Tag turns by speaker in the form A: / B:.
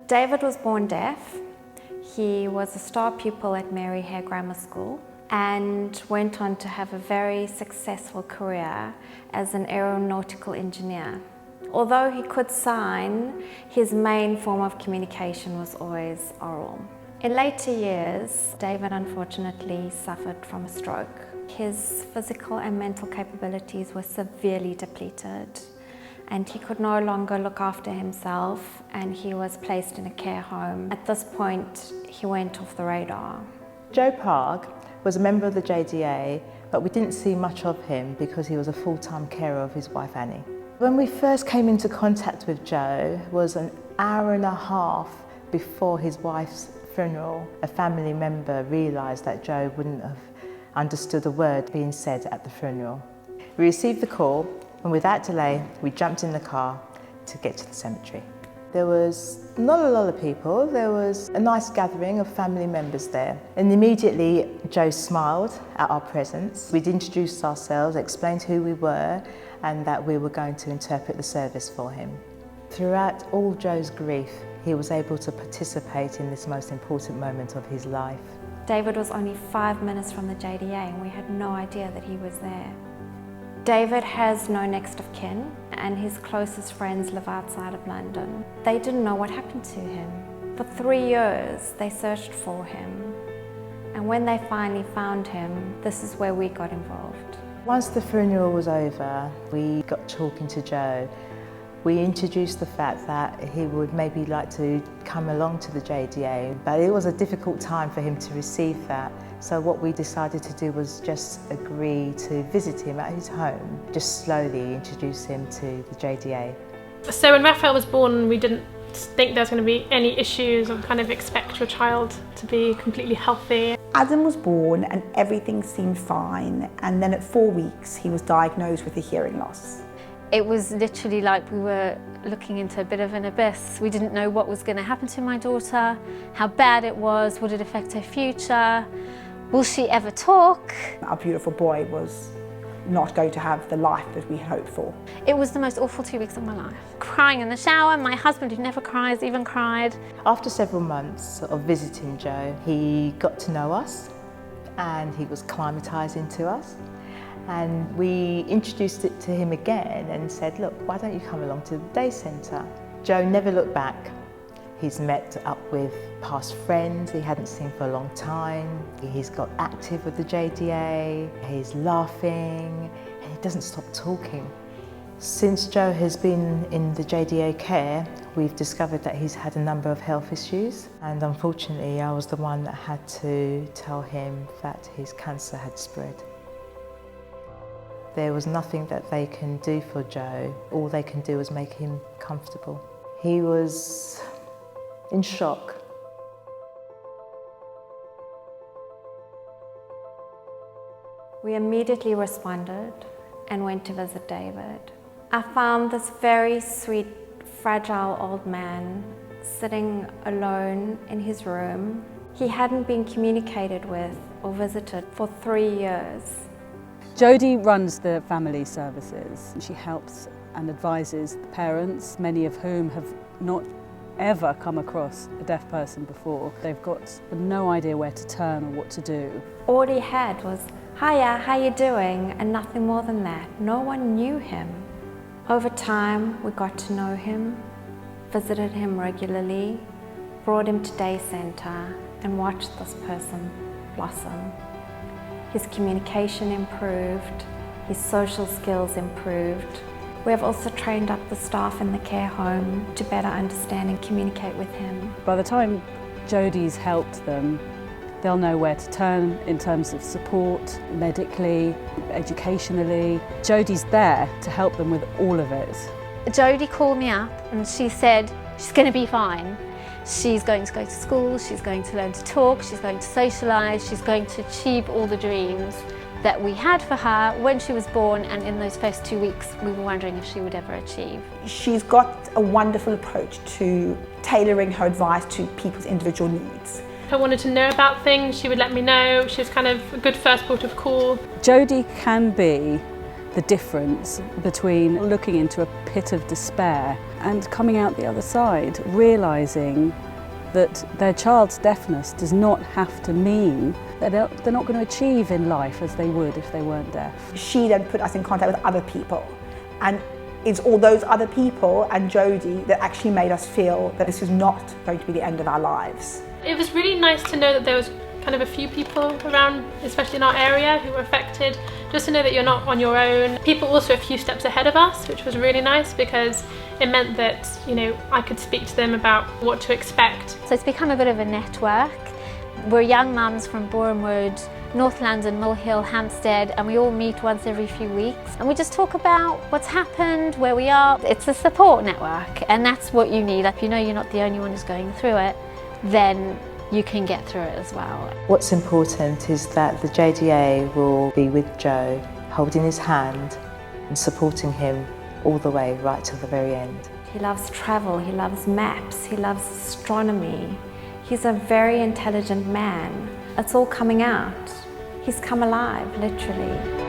A: David was born deaf. He was a star pupil at Mary Hare Grammar School and went on to have a very successful career as an aeronautical engineer. Although he could sign, his main form of communication was always oral. In later years, David unfortunately suffered from a stroke. His physical and mental capabilities were severely depleted, and he could no longer look after himself, and he was placed in a care home. At this point, he went off the radar.
B: Joe Park was a member of the JDA, but we didn't see much of him because he was a full-time carer of his wife Annie. When we first came into contact with Joe was an hour and a half before his wife's funeral. A family member realised that Joe wouldn't have understood a word being said at the funeral. We received the call, and without delay, we jumped in the car to get to the cemetery. There was not a lot of people, there was a nice gathering of family members there. And immediately, Joe smiled at our presence. We'd introduced ourselves, explained who we were, and that we were going to interpret the service for him. Throughout all Joe's grief, he was able to participate in this most important moment of his life.
A: David was only 5 minutes from the JDA, and we had no idea that he was there. David has no next of kin, and his closest friends live outside of London. They didn't know what happened to him. For 3 years, they searched for him. And when they finally found him, this is where we got involved.
B: Once the funeral was over, we got talking to Joe. We introduced the fact that he would maybe like to come along to the JDA, but it was a difficult time for him to receive that. So what we decided to do was just agree to visit him at his home, just slowly introduce him to the JDA.
C: So when Raphael was born, we didn't think there was going to be any issues or kind of expect your child to be completely healthy.
D: Adam was born and everything seemed fine, and then at 4 weeks he was diagnosed with a hearing loss.
E: It was literally like we were looking into a bit of an abyss. We didn't know what was going to happen to my daughter, how bad it was, would it affect her future, will she ever talk?
D: Our beautiful boy was not going to have the life that we hoped for.
E: It was the most awful 2 weeks of my life. Crying in the shower, my husband, who never cries, even cried.
B: After several months of visiting Joe, he got to know us and he was climatising to us. And we introduced it to him again and said, look, why don't you come along to the day centre? Joe never looked back. He's met up with past friends he hadn't seen for a long time. He's got active with the JDA, he's laughing, and he doesn't stop talking. Since Joe has been in the JDA care, we've discovered that he's had a number of health issues, and unfortunately I was the one that had to tell him that his cancer had spread. There was nothing that they can do for Joe. All they can do is make him comfortable. He was in shock.
A: We immediately responded and went to visit David. I found this very sweet, fragile old man sitting alone in his room. He hadn't been communicated with or visited for 3 years.
F: Jodie runs the family services. She helps and advises the parents, many of whom have not ever come across a deaf person before. They've got no idea where to turn or what to do.
A: All he had was, "Hiya, how you doing?" and nothing more than that. No one knew him. Over time, we got to know him, visited him regularly, brought him to day centre, and watched this person blossom. His communication improved, his social skills improved. We have also trained up the staff in the care home to better understand and communicate with him.
F: By the time Jodie's helped them, they'll know where to turn in terms of support, medically, educationally. Jodie's there to help them with all of it.
E: Jodie called me up and she said she's going to be fine. She's going to go to school, she's going to learn to talk, she's going to socialise, she's going to achieve all the dreams that we had for her when she was born, and in those first 2 weeks we were wondering if she would ever achieve.
D: She's got a wonderful approach to tailoring her advice to people's individual needs.
C: If I wanted to know about things, she would let me know. She was kind of a good first port of call.
F: Jodie can be the difference between looking into a pit of despair and coming out the other side, realising that their child's deafness does not have to mean that they're not going to achieve in life as they would if they weren't deaf.
D: She then put us in contact with other people, and it's all those other people and Jodie that actually made us feel that this is not going to be the end of our lives.
C: It was really nice to know that there was kind of a few people around, especially in our area, who were affected, just to know that you're not on your own. People also a few steps ahead of us, which was really nice because it meant that, you know, I could speak to them about what to expect.
E: So it's become a bit of a network. We're young mums from Borehamwood, North London, Mill Hill, Hampstead, and we all meet once every few weeks and we just talk about what's happened, where we are. It's a support network, and that's what you need. If you know you're not the only one who's going through it, then you can get through it as well.
B: What's important is that the JDA will be with Joe, holding his hand and supporting him all the way right to the very end.
A: He loves travel, he loves maps, he loves astronomy. He's a very intelligent man. It's all coming out. He's come alive, literally.